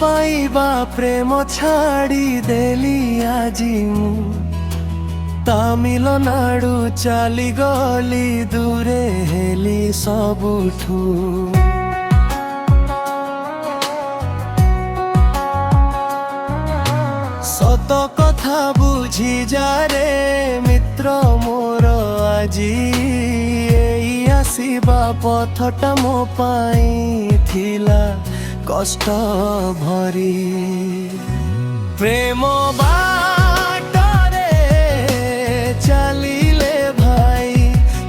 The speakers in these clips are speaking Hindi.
पाइबा प्रेम छाड़ी देली आजी मु तामिलनाडु चली गली दूरे हेली सबुठू सत कथा बुझी जा रे मित्र मोर आजी एई आसीबा पथटा मो पाई थिला कष्ट भरी प्रेम बाटरे चलिले भाई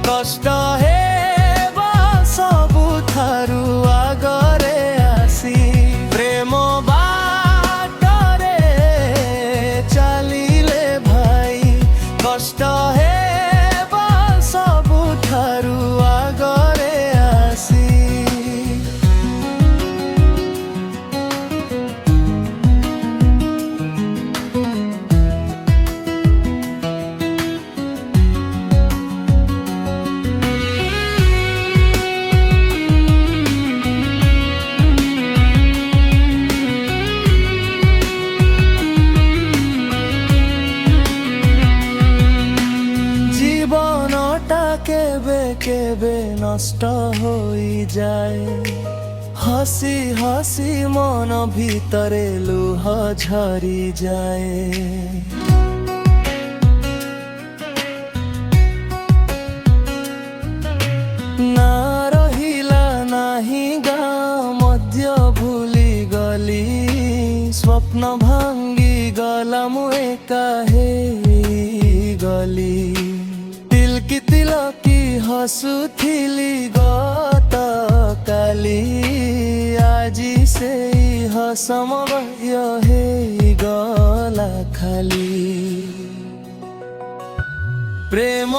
कष्ट हेबा सबु थारु आगरे आसी प्रेम बाटरे चलिले भाई कष्ट हेबा सबु थारु आगरे आसी केबे केबे नष्ट होई जाए हसी हसी मन भीतरे लुह झरी जाए ना रहिला नाही गाँ मध्य भूली गली स्वप्न भांगी गला मुए काहे गली तिलकी तिलकी हसुथिली गत काली आजी से हसमय हे गला खाली प्रेम